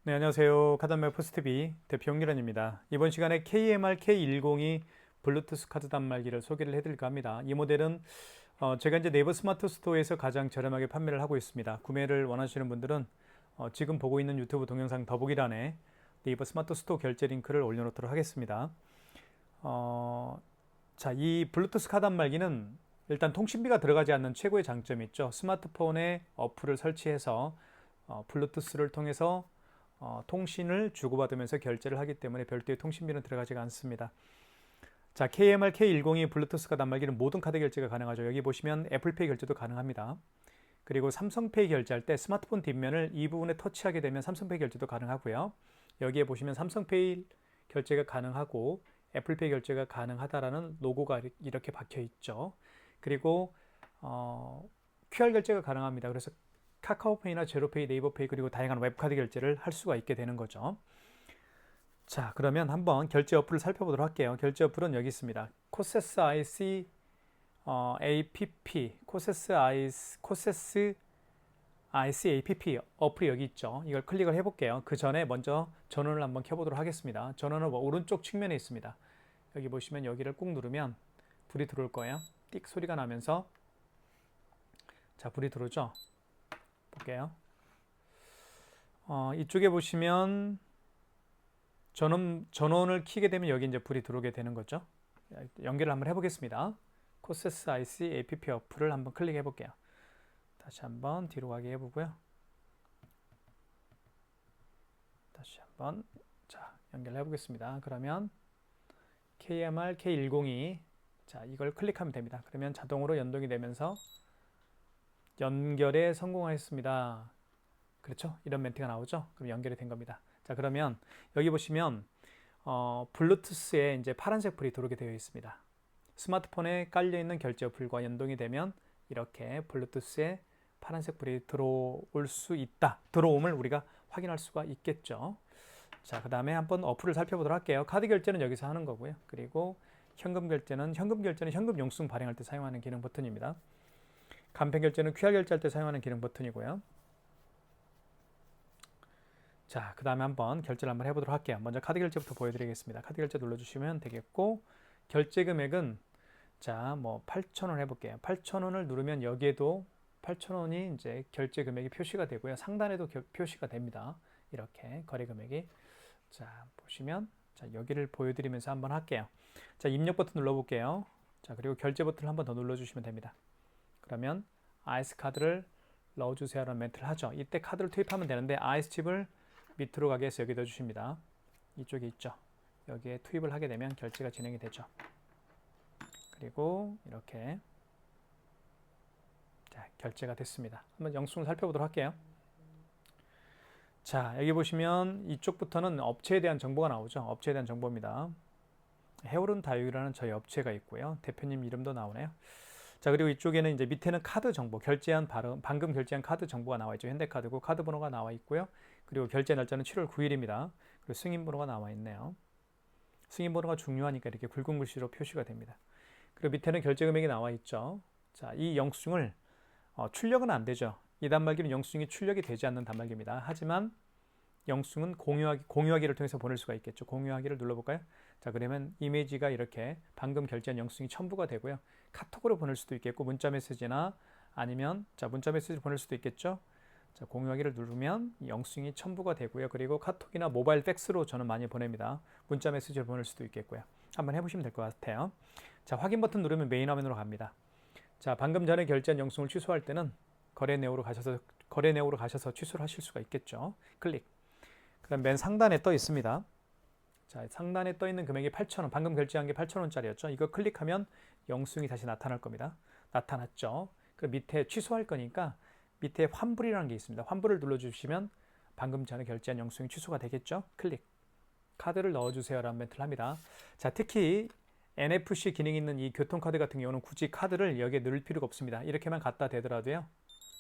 네, 안녕하세요. 카드메 포스트비 대표 홍기란입니다. 이번 시간에 KMR K102 블루투스 카드 단말기를 소개를 해드릴까 합니다. 이 모델은 제가 이제 네이버 스마트 스토어에서 가장 저렴하게 판매를 하고 있습니다. 구매를 원하시는 분들은 지금 보고 있는 유튜브 동영상 더보기란에 네이버 스마트 스토어 결제 링크를 올려놓도록 하겠습니다. 어, 자, 이 블루투스 카드 단말기는 일단 통신비가 들어가지 않는 최고의 장점이 있죠. 스마트폰에 어플을 설치해서 블루투스를 통해서 통신을 주고받으면서 결제를 하기 때문에 별도의 통신비는 들어가지가 않습니다. 자, KMR K102 블루투스가 단말기는 모든 카드 결제가 가능하죠. 여기 보시면 애플페이 결제도 가능합니다. 그리고 삼성페이 결제할 때 스마트폰 뒷면을 이 부분에 터치하게 되면 삼성페이 결제도 가능하고요. 여기에 보시면 삼성페이 결제가 가능하고 애플페이 결제가 가능하다라는 로고가 이렇게 박혀 있죠. 그리고 QR 결제가 가능합니다. 그래서 카카오페이나 제로페이, 네이버페이 그리고 다양한 웹카드 결제를 할 수가 있게 되는 거죠. 자, 그러면 한번 결제 어플을 살펴보도록 할게요. 결제 어플은 여기 있습니다. 코세스 IC APP, 코세스 IC APP 어플이 여기 있죠. 이걸 클릭을 해볼게요. 그 전에 먼저 전원을 한번 켜보도록 하겠습니다. 전원은 오른쪽 측면에 있습니다. 여기 보시면 여기를 꾹 누르면 불이 들어올 거예요. 띡 소리가 나면서 자, 불이 들어오죠. 볼게요. 이쪽에 보시면 전원을 켜게 되면 여기 이제 불이 들어오게 되는 거죠. 연결을 한번 해보겠습니다. 코세스 IC APP 어플을 한번 클릭해 볼게요. 다시 한번 뒤로 가게 해보고요. 다시 한번 자 연결해 보겠습니다. 그러면 KMR K102 자 이걸 클릭하면 됩니다. 그러면 자동으로 연동이 되면서 연결에 성공하였습니다. 그렇죠? 이런 멘트가 나오죠? 그럼 연결이 된 겁니다. 자, 그러면 여기 보시면 블루투스에 이제 파란색 불이 들어오게 되어 있습니다. 스마트폰에 깔려 있는 결제 어플과 연동이 되면 이렇게 블루투스에 파란색 불이 들어올 수 있다. 들어옴을 우리가 확인할 수가 있겠죠. 자, 그 다음에 한번 어플을 살펴보도록 할게요. 카드 결제는 여기서 하는 거고요. 그리고 현금 결제는 현금 영수증 발행할 때 사용하는 기능 버튼입니다. 간편 결제는 QR 결제할 때 사용하는 기능 버튼이고요. 자, 그 다음에 한번 결제를 한번 해보도록 할게요. 먼저 카드 결제부터 보여드리겠습니다. 카드 결제 눌러주시면 되겠고, 결제 금액은 자, 뭐 8,000원 해볼게요. 8,000원을 누르면 여기에도 8,000원이 이제 결제 금액이 표시가 되고요. 상단에도 표시가 됩니다. 이렇게 거래 금액이. 자, 보시면 자, 여기를 보여드리면서 한번 할게요. 자, 입력 버튼 눌러볼게요. 자, 그리고 결제 버튼을 한번 더 눌러주시면 됩니다. 그러면 아이스 카드를 넣어주세요라는 멘트를 하죠. 이때 카드를 투입하면 되는데 아이스 칩을 밑으로 가게 해서 여기 넣어주십니다. 이쪽에 있죠. 여기에 투입을 하게 되면 결제가 진행이 되죠. 그리고 이렇게 자, 결제가 됐습니다. 한번 영수증을 살펴보도록 할게요. 자, 여기 보시면 이쪽부터는 업체에 대한 정보가 나오죠. 업체에 대한 정보입니다. 해오른 다육이라는 저희 업체가 있고요. 대표님 이름도 나오네요. 자, 그리고 이쪽에는 이제 밑에는 카드 정보, 방금 결제한 카드 정보가 나와 있죠. 현대카드고 카드 번호가 나와 있고요. 그리고 결제 날짜는 7월 9일입니다. 그리고 승인 번호가 나와 있네요. 승인 번호가 중요하니까 이렇게 굵은 글씨로 표시가 됩니다. 그리고 밑에는 결제 금액이 나와 있죠. 자, 이 영수증을 출력은 안 되죠. 이 단말기는 영수증이 출력이 되지 않는 단말기입니다. 하지만 영수증은 공유하기를 통해서 보낼 수가 있겠죠. 공유하기를 눌러볼까요? 자, 그러면 이미지가 이렇게 방금 결제한 영수증이 첨부가 되고요. 카톡으로 보낼 수도 있겠고 문자 메시지나 아니면 자 문자 메시지를 보낼 수도 있겠죠. 자, 공유하기를 누르면 영수증이 첨부가 되고요. 그리고 카톡이나 모바일 팩스로 저는 많이 보냅니다. 문자 메시지를 보낼 수도 있겠고요. 한번 해보시면 될 것 같아요. 자, 확인 버튼 누르면 메인 화면으로 갑니다. 자, 방금 전에 결제한 영수증을 취소할 때는 거래 내역으로 가셔서 취소를 하실 수가 있겠죠. 클릭. 그다음 맨 상단에 떠 있습니다. 자, 상단에 떠 있는 금액이 8,000원. 방금 결제한 게 8,000원짜리였죠. 이거 클릭하면 영수증이 다시 나타날 겁니다. 나타났죠. 그 밑에 취소할 거니까 밑에 환불이라는 게 있습니다. 환불을 눌러주시면 방금 전에 결제한 영수증이 취소가 되겠죠. 클릭. 카드를 넣어주세요라는 멘트를 합니다. 자, 특히 NFC 기능이 있는 이 교통카드 같은 경우는 굳이 카드를 여기에 넣을 필요가 없습니다. 이렇게만 갖다 대더라도요.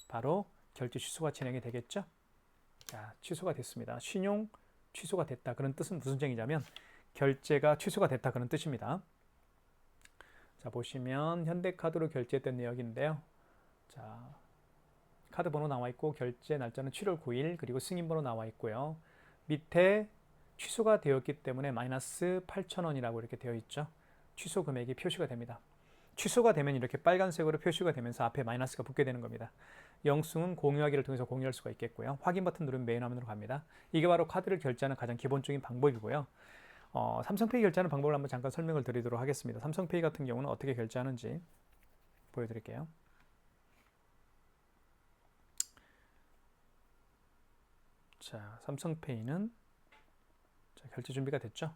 바로 결제 취소가 진행이 되겠죠. 자, 취소가 됐습니다. 신용 취소가 됐다. 그런 뜻은 무슨 얘기냐면 결제가 취소가 됐다. 그런 뜻입니다. 자, 보시면 현대카드로 결제했던 내역인데요. 자, 카드 번호 나와 있고 결제 날짜는 7월 9일 그리고 승인 번호 나와 있고요. 밑에 취소가 되었기 때문에 마이너스 8,000원이라고 이렇게 되어 있죠. 취소 금액이 표시가 됩니다. 취소가 되면 이렇게 빨간색으로 표시가 되면서 앞에 마이너스가 붙게 되는 겁니다. 영수증은 공유하기를 통해서 공유할 수가 있겠고요. 확인 버튼 누르면 메인 화면으로 갑니다. 이게 바로 카드를 결제하는 가장 기본적인 방법이고요. 삼성페이 결제하는 방법을 한번 잠깐 설명을 드리도록 하겠습니다. 삼성페이 같은 경우는 어떻게 결제하는지 보여드릴게요. 자, 삼성페이는 자, 결제 준비가 됐죠?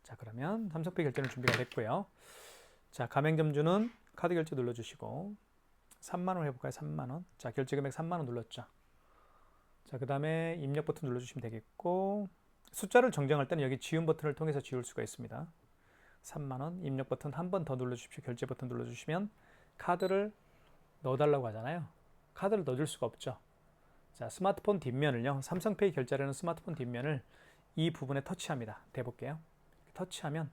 자, 그러면 삼성페이 결제는 준비가 됐고요. 자, 가맹점주는 카드 결제 눌러주시고 3만원 해볼까요? 3만원. 자, 결제 금액 3만원 눌렀죠. 자, 그 다음에 입력 버튼 눌러주시면 되겠고, 숫자를 정정할 때는 여기 지운 버튼을 통해서 지울 수가 있습니다. 3만원, 입력 버튼 한 번 더 눌러주십시오. 결제 버튼 눌러주시면 카드를 넣어달라고 하잖아요. 카드를 넣어줄 수가 없죠. 자, 스마트폰 뒷면을요, 삼성페이 결제라는 스마트폰 뒷면을 이 부분에 터치합니다. 대볼게요. 터치하면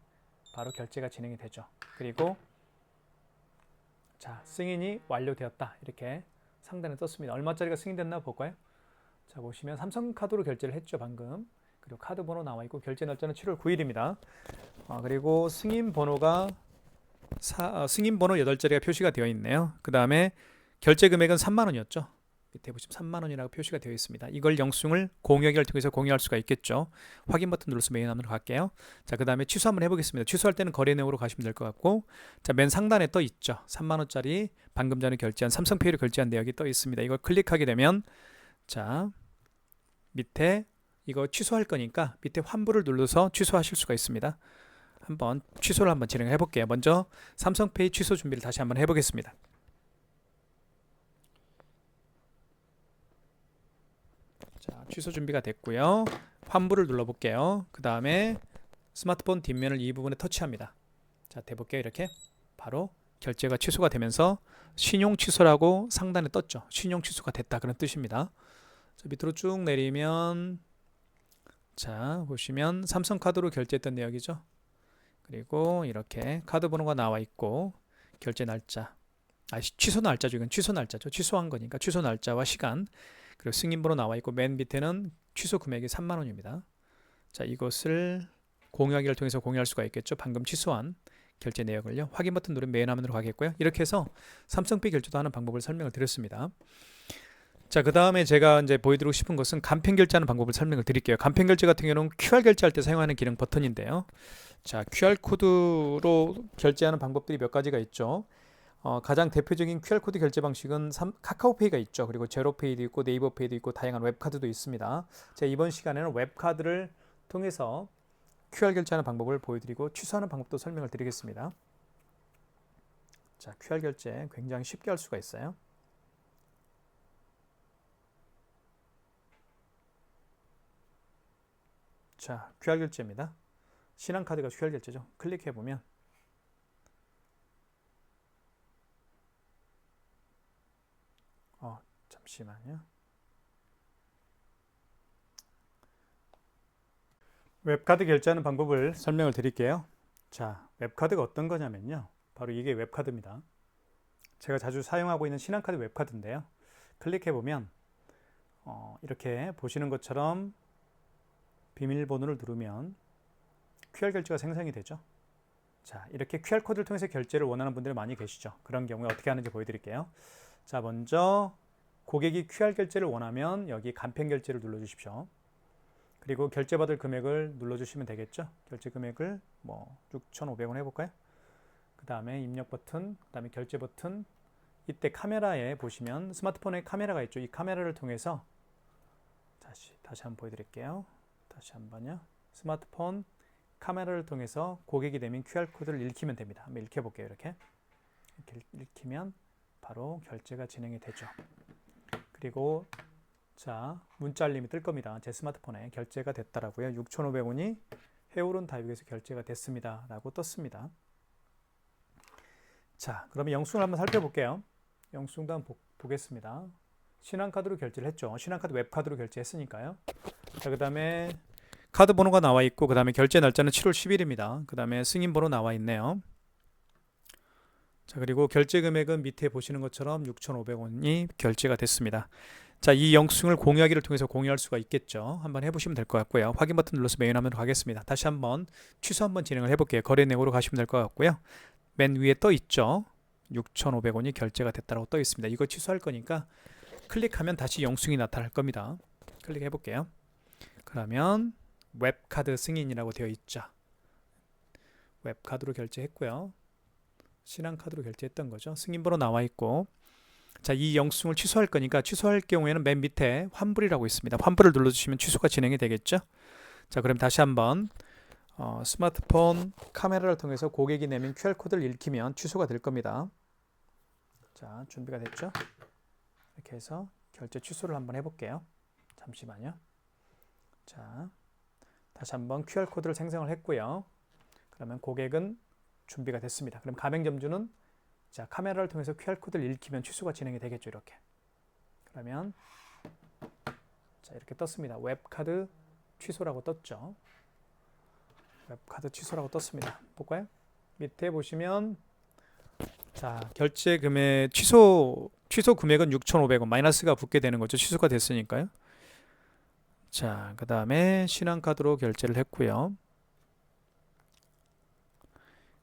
바로 결제가 진행이 되죠. 그리고 자, 승인이 완료되었다. 이렇게 상단에 떴습니다. 얼마짜리가 승인됐나 볼까요? 자, 보시면 삼성카드로 결제를 했죠, 방금. 그리고 카드 번호 나와 있고 결제 날짜는 7월 9일입니다. 그리고 승인 번호가 승인 번호 8자리가 표시가 되어 있네요. 그 다음에 결제 금액은 3만 원이었죠. 밑에 보시면 3만 원이라고 표시가 되어 있습니다. 이걸 영수증을 공유하기를 통해서 공유할 수가 있겠죠. 확인 버튼 눌러서 메인 화면으로 갈게요. 자, 그 다음에 취소 한번 해보겠습니다. 취소할 때는 거래 내역으로 가시면 될 것 같고, 자, 맨 상단에 떠 있죠. 3만 원짜리 방금 전에 결제한 삼성페이로 결제한 내역이 떠 있습니다. 이걸 클릭하게 되면 자, 밑에 이거 취소할 거니까 밑에 환불을 눌러서 취소하실 수가 있습니다. 한번 취소를 한번 진행해 볼게요. 먼저 삼성페이 취소 준비를 다시 한번 해보겠습니다. 자, 취소 준비가 됐고요. 환불을 눌러볼게요. 그 다음에 스마트폰 뒷면을 이 부분에 터치합니다. 자, 대볼게요. 이렇게 바로 결제가 취소가 되면서 신용 취소라고 상단에 떴죠. 신용 취소가 됐다 그런 뜻입니다. 자, 밑으로 쭉 내리면 자, 보시면 삼성카드로 결제했던 내역이죠. 그리고 이렇게 카드 번호가 나와 있고 결제 날짜, 취소 날짜죠. 이건 취소 날짜죠. 취소한 거니까 취소 날짜와 시간, 그리고 승인 번호 나와 있고 맨 밑에는 취소 금액이 3만 원입니다. 자, 이것을 공유하기를 통해서 공유할 수가 있겠죠. 방금 취소한 결제 내역을요. 확인 버튼 누르면 메인 화면으로 가겠고요. 이렇게 해서 삼성페이 결제도 하는 방법을 설명을 드렸습니다. 자, 그 다음에 제가 이제 보여드리고 싶은 것은 간편 결제하는 방법을 설명을 드릴게요. 간편 결제 같은 경우는 QR 결제할 때 사용하는 기능 버튼인데요. 자, QR 코드로 결제하는 방법들이 몇 가지가 있죠. 가장 대표적인 QR코드 결제 방식은 카카오페이가 있죠. 그리고 제로페이도 있고 네이버페이도 있고 다양한 웹카드도 있습니다. 자, 이번 시간에는 웹카드를 통해서 QR 결제하는 방법을 보여드리고 취소하는 방법도 설명을 드리겠습니다. 자, QR 결제 굉장히 쉽게 할 수가 있어요. 자, QR 결제입니다. 신한카드가 QR 결제죠. 클릭해보면 잠시만요. 웹카드 결제하는 방법을 설명을 드릴게요. 자, 웹카드가 어떤 거냐면요. 바로 이게 웹카드입니다. 제가 자주 사용하고 있는 신한카드 웹카드인데요. 클릭해보면 이렇게 보시는 것처럼 비밀번호를 누르면 QR 결제가 생성이 되죠. 자, 이렇게 QR코드를 통해서 결제를 원하는 분들이 많이 계시죠. 그런 경우에 어떻게 하는지 보여드릴게요. 자, 먼저 고객이 QR 결제를 원하면 여기 간편 결제를 눌러주십시오. 그리고 결제받을 금액을 눌러주시면 되겠죠. 결제 금액을 6,500원 해볼까요? 그 다음에 입력 버튼, 그 다음에 결제 버튼. 이때 카메라에 보시면 스마트폰에 카메라가 있죠. 이 카메라를 통해서 다시 한번 보여드릴게요. 다시 한번요. 스마트폰 카메라를 통해서 고객이 내민 QR코드를 읽히면 됩니다. 한번 읽혀볼게요. 이렇게 읽히면 바로 결제가 진행이 되죠. 그리고 자, 문자 알림이 뜰 겁니다. 제 스마트폰에 결제가 됐다라고요. 6,500원이 해오른 다육에서 결제가 됐습니다. 라고 떴습니다. 자, 그러면 영수증을 한번 살펴볼게요. 영수증도 한번 보겠습니다. 신한카드로 결제를 했죠. 신한카드 웹카드로 결제했으니까요. 자, 그 다음에 카드 번호가 나와 있고 그 다음에 결제 날짜는 7월 10일입니다. 그 다음에 승인 번호 나와 있네요. 자, 그리고 결제 금액은 밑에 보시는 것처럼 6,500원이 결제가 됐습니다. 자, 이 영수증을 공유하기를 통해서 공유할 수가 있겠죠. 한번 해보시면 될 것 같고요. 확인 버튼 눌러서 메인 화면으로 가겠습니다. 다시 한번 취소 한번 진행을 해볼게요. 거래 내역으로 가시면 될 것 같고요. 맨 위에 떠 있죠. 6,500원이 결제가 됐다고 떠 있습니다. 이거 취소할 거니까 클릭하면 다시 영수증이 나타날 겁니다. 클릭해 볼게요. 그러면 웹카드 승인이라고 되어 있죠. 웹카드로 결제했고요. 신한카드로 결제했던 거죠. 승인번호 나와 있고, 자, 이 영수증을 취소할 거니까 취소할 경우에는 맨 밑에 환불이라고 있습니다. 환불을 눌러주시면 취소가 진행이 되겠죠. 자, 그럼 다시 한번 스마트폰 카메라를 통해서 고객이 내민 QR코드를 읽히면 취소가 될 겁니다. 자, 준비가 됐죠. 이렇게 해서 결제 취소를 한번 해볼게요. 잠시만요. 자, 다시 한번 QR코드를 생성을 했고요. 그러면 고객은 준비가 됐습니다. 그럼 가맹점주는 자, 카메라를 통해서 QR코드를 읽히면 취소가 진행이 되겠죠. 이렇게. 그러면 자, 이렇게 떴습니다. 웹카드 취소라고 떴죠. 웹카드 취소라고 떴습니다. 볼까요? 밑에 보시면 자, 결제 금액 취소 금액은 6,500원 마이너스가 붙게 되는 거죠. 취소가 됐으니까요. 자, 그 다음에 신한카드로 결제를 했고요.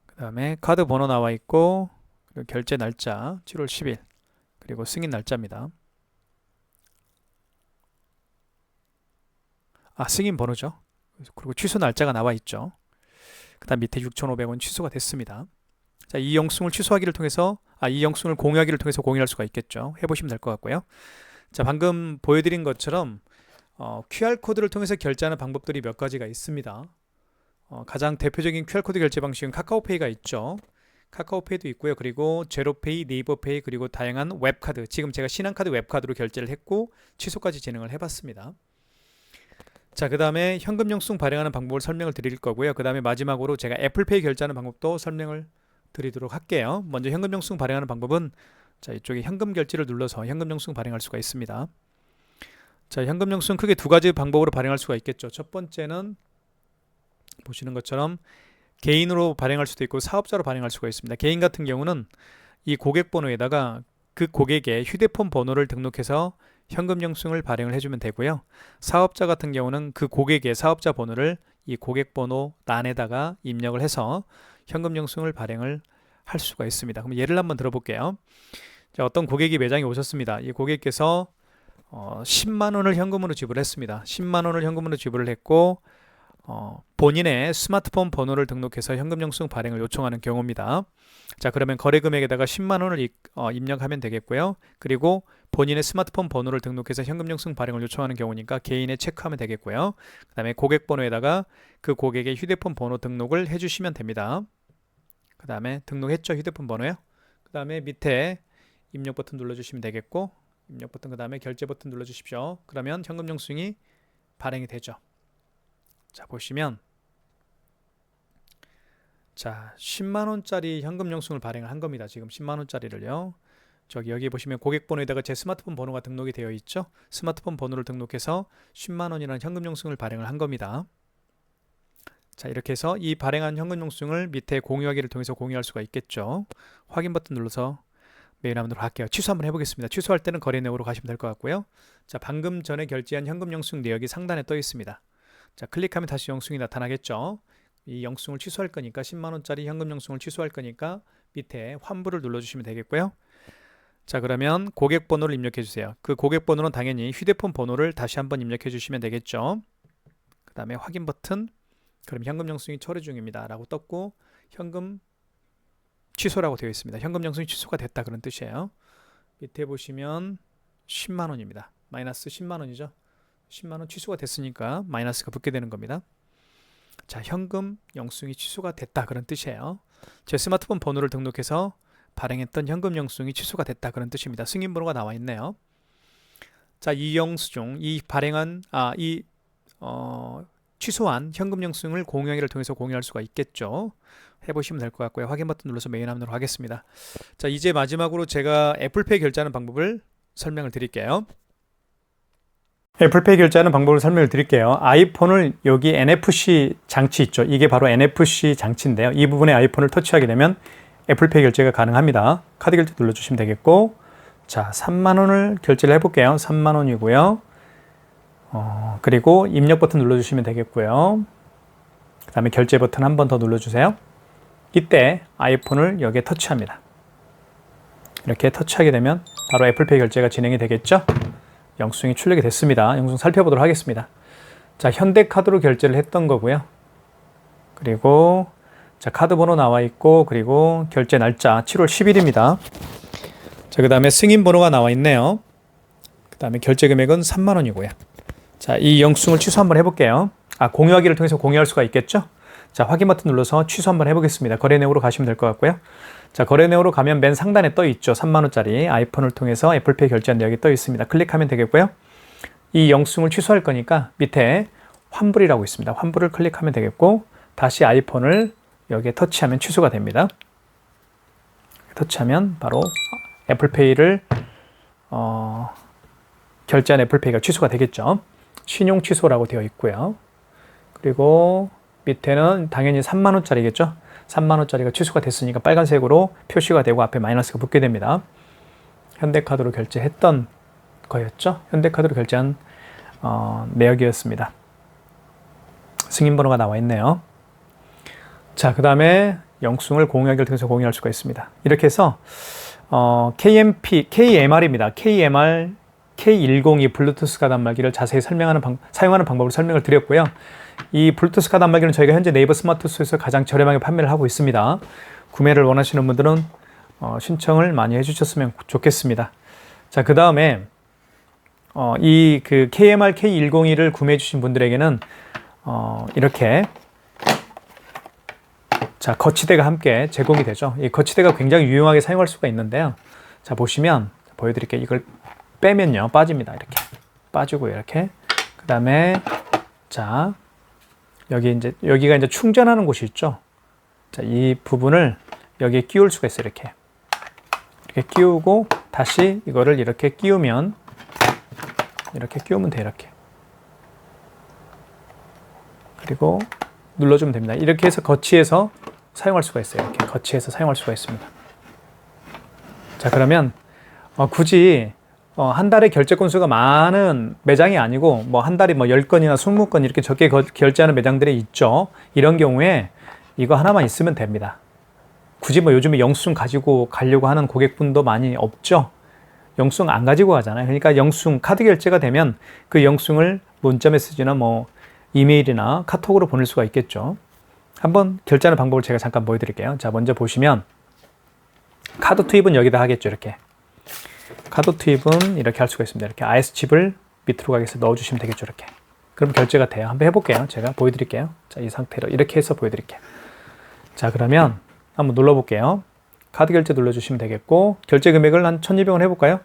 그 다음에 카드 번호 나와 있고, 그리고 결제 날짜 7월 10일, 그리고 승인 날짜입니다. 승인 번호죠. 그리고 취소 날짜가 나와 있죠. 그 다음 밑에 6,500원 취소가 됐습니다. 자, 이 영수증을 취소하기를 통해서 이 영수증을 공유하기를 통해서 공유할 수가 있겠죠. 해보시면 될 것 같고요. 자, 방금 보여드린 것처럼 QR코드를 통해서 결제하는 방법들이 몇 가지가 있습니다. 가장 대표적인 QR코드 결제 방식은 카카오페이가 있죠. 카카오페이도 있고요. 그리고 제로페이, 네이버페이, 그리고 다양한 웹카드, 지금 제가 신한카드 웹카드로 결제를 했고 취소까지 진행을 해봤습니다. 자, 그 다음에 현금 영수증 발행하는 방법을 설명을 드릴 거고요. 그 다음에 마지막으로 제가 애플페이 결제하는 방법도 설명을 드리도록 할게요. 먼저 현금 영수증 발행하는 방법은 자, 이쪽에 현금 결제를 눌러서 현금 영수증 발행할 수가 있습니다. 자, 현금 영수증 크게 두 가지 방법으로 발행할 수가 있겠죠. 첫 번째는 보시는 것처럼 개인으로 발행할 수도 있고 사업자로 발행할 수가 있습니다. 개인 같은 경우는 이 고객 번호에다가 그 고객의 휴대폰 번호를 등록해서 현금 영수증을 발행을 해주면 되고요. 사업자 같은 경우는 그 고객의 사업자 번호를 이 고객 번호欄에다가 입력을 해서 현금 영수증을 발행을 할 수가 있습니다. 그럼 예를 한번 들어볼게요. 자, 어떤 고객이 매장에 오셨습니다. 이 고객께서 10만 원을 현금으로 지불했습니다. 10만 원을 현금으로 지불을 했고 본인의 스마트폰 번호를 등록해서 현금 영수증 발행을 요청하는 경우입니다. 자, 그러면 거래 금액에다가 10만 원을 입력하면 되겠고요. 그리고 본인의 스마트폰 번호를 등록해서 현금 영수증 발행을 요청하는 경우니까 개인에 체크하면 되겠고요. 그 다음에 고객 번호에다가 그 고객의 휴대폰 번호 등록을 해주시면 됩니다. 그 다음에 등록했죠, 휴대폰 번호요. 그 다음에 밑에 입력 버튼 눌러주시면 되겠고, 입력 버튼 그 다음에 결제 버튼 눌러주십시오. 그러면 현금 영수증이 발행이 되죠. 자, 보시면 자, 10만원짜리 현금 영수증을 발행을 한 겁니다. 지금 10만원짜리를요. 여기 보시면 고객 번호에다가 제 스마트폰 번호가 등록이 되어 있죠. 스마트폰 번호를 등록해서 10만원이라는 현금 영수증을 발행을 한 겁니다. 자, 이렇게 해서 이 발행한 현금 영수증을 밑에 공유하기를 통해서 공유할 수가 있겠죠. 확인 버튼 눌러서 메일 화면으로 갈게요. 취소 한번 해보겠습니다. 취소할 때는 거래 내역으로 가시면 될 것 같고요. 자, 방금 전에 결제한 현금 영수증 내역이 상단에 떠 있습니다. 자, 클릭하면 다시 영수증이 나타나겠죠. 이 영수증을 취소할 거니까 10만원짜리 현금 영수증을 취소할 거니까 밑에 환불을 눌러주시면 되겠고요. 자, 그러면 고객 번호를 입력해 주세요. 그 고객 번호는 당연히 휴대폰 번호를 다시 한번 입력해 주시면 되겠죠. 그 다음에 확인 버튼, 그럼 현금 영수증이 처리 중입니다 라고 떴고 현금 취소라고 되어 있습니다. 현금 영수증이 취소가 됐다 그런 뜻이에요. 밑에 보시면 10만원입니다. 마이너스 10만원이죠. 10만원 취소가 됐으니까 마이너스가 붙게 되는 겁니다. 자, 현금 영수증이 취소가 됐다 그런 뜻이에요. 제 스마트폰 번호를 등록해서 발행했던 현금 영수증이 취소가 됐다 그런 뜻입니다. 승인 번호가 나와 있네요. 자, 이 영수증, 이 발행한 취소한 현금 영수증을 공유하기를 통해서 공유할 수가 있겠죠. 해보시면 될 것 같고요. 확인 버튼 눌러서 메인 화면으로 하겠습니다. 자, 이제 마지막으로 제가 애플페이 결제하는 방법을 설명을 드릴게요. 애플페이 결제하는 방법을 설명을 드릴게요. 아이폰을 여기 NFC 장치 있죠. 이게 바로 NFC 장치인데요. 이 부분에 아이폰을 터치하게 되면 애플페이 결제가 가능합니다. 카드 결제 눌러주시면 되겠고, 자, 3만 원을 결제를 해볼게요. 3만 원이고요. 그리고 입력 버튼 눌러주시면 되겠고요. 그 다음에 결제 버튼 한 번 더 눌러주세요. 이때 아이폰을 여기에 터치합니다. 이렇게 터치하게 되면 바로 애플페이 결제가 진행이 되겠죠. 영수증이 출력이 됐습니다. 영수증 살펴보도록 하겠습니다. 자, 현대카드로 결제를 했던 거고요. 그리고 자, 카드 번호 나와 있고, 그리고 결제 날짜 7월 10일입니다. 자, 그 다음에 승인 번호가 나와 있네요. 그 다음에 결제 금액은 3만 원이고요. 자, 이 영수증을 취소 한번 해볼게요. 공유하기를 통해서 공유할 수가 있겠죠? 자, 확인 버튼 눌러서 취소 한번 해보겠습니다. 거래 내역으로 가시면 될 것 같고요. 자, 거래 내역으로 가면 맨 상단에 떠 있죠. 3만 원짜리 아이폰을 통해서 애플페이 결제한 내역이 떠 있습니다. 클릭하면 되겠고요. 이 영수증을 취소할 거니까 밑에 환불이라고 있습니다. 환불을 클릭하면 되겠고, 다시 아이폰을 여기에 터치하면 취소가 됩니다. 터치하면 바로 애플페이를 결제한 애플페이가 취소가 되겠죠. 신용 취소라고 되어 있고요. 그리고 밑에는 당연히 3만 원짜리겠죠. 3만 원짜리가 취소가 됐으니까 빨간색으로 표시가 되고 앞에 마이너스가 붙게 됩니다. 현대카드로 결제했던 거였죠. 현대카드로 결제한 내역이었습니다. 승인번호가 나와 있네요. 자, 그 다음에 영수증을 공유하기를 통해서 공유할 수가 있습니다. 이렇게 해서 KMR입니다. KMR K102 블루투스 카드 단말기를 자세히 사용하는 방법을 설명을 드렸고요. 이 블루투스 카드 단말기는 저희가 현재 네이버 스마트 스토어에서 가장 저렴하게 판매를 하고 있습니다. 구매를 원하시는 분들은 신청을 많이 해주셨으면 좋겠습니다. 자, 그 다음에 이 KMR K102를 구매해 주신 분들에게는 이렇게 자, 거치대가 함께 제공이 되죠. 이 거치대가 굉장히 유용하게 사용할 수가 있는데요. 자, 보시면 보여드릴게요. 이걸 빼면요, 빠집니다. 이렇게 빠지고 이렇게. 그 다음에 자, 여기가 이제 충전하는 곳이 있죠. 자, 이 부분을 여기에 끼울 수가 있어요. 이렇게 끼우고 다시 이거를 이렇게 끼우면 돼. 이렇게. 그리고 눌러주면 됩니다. 이렇게 해서 거치해서 사용할 수가 있어요. 이렇게 거치해서 사용할 수가 있습니다. 자, 그러면 굳이 한 달에 결제 건수가 많은 매장이 아니고 한 달에 10건이나 20건 이렇게 적게 결제하는 매장들이 있죠. 이런 경우에 이거 하나만 있으면 됩니다. 굳이 요즘에 영수증 가지고 가려고 하는 고객분도 많이 없죠. 영수증 안 가지고 가잖아요. 그러니까 영수증 카드 결제가 되면 그 영수증을 문자 메시지나 이메일이나 카톡으로 보낼 수가 있겠죠. 한번 결제하는 방법을 제가 잠깐 보여드릴게요. 자, 먼저 보시면 카드 투입은 여기다 하겠죠. 이렇게 카드 투입은 이렇게 할 수가 있습니다. 이렇게 IS칩을 밑으로 가게 해서 넣어주시면 되겠죠. 이렇게. 그럼 결제가 돼요. 한번 해볼게요. 제가 보여드릴게요. 자, 이 상태로 이렇게 해서 보여드릴게요. 자, 그러면 한번 눌러볼게요. 카드 결제 눌러주시면 되겠고, 결제 금액을 한 1,200원 해볼까요?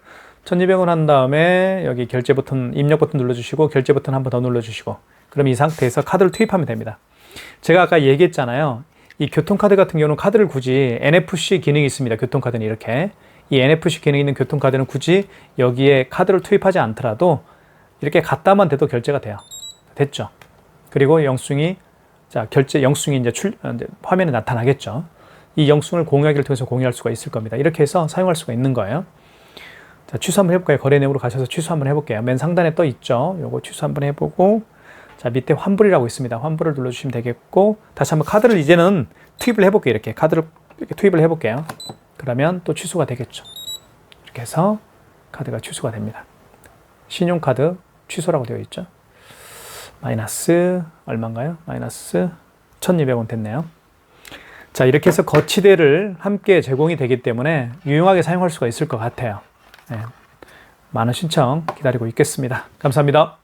1,200원 한 다음에 여기 결제 버튼, 입력 버튼 눌러주시고, 결제 버튼 한 번 더 눌러주시고, 그럼 이 상태에서 카드를 투입하면 됩니다. 제가 아까 얘기했잖아요. 이 교통카드 같은 경우는 카드를 굳이 NFC 기능이 있습니다. 교통카드는 이렇게. 이 NFC 기능이 있는 교통카드는 굳이 여기에 카드를 투입하지 않더라도 이렇게 갖다만 대도 결제가 돼요. 됐죠? 그리고 영수증이, 자, 영수증이 이제 화면에 나타나겠죠? 이 영수증을 공유하기를 통해서 공유할 수가 있을 겁니다. 이렇게 해서 사용할 수가 있는 거예요. 자, 취소 한번 해볼까요? 거래 내역으로 가셔서 취소 한번 해볼게요. 맨 상단에 떠 있죠? 요거 취소 한번 해보고, 자, 밑에 환불이라고 있습니다. 환불을 눌러주시면 되겠고, 다시 한번 카드를 이제는 투입을 해볼게요. 이렇게 카드를 이렇게 투입을 해볼게요. 그러면 또 취소가 되겠죠. 이렇게 해서 카드가 취소가 됩니다. 신용카드 취소라고 되어 있죠. 마이너스 얼마인가요? 마이너스 1,200원 됐네요. 자, 이렇게 해서 거치대를 함께 제공이 되기 때문에 유용하게 사용할 수가 있을 것 같아요. 네. 많은 신청 기다리고 있겠습니다. 감사합니다.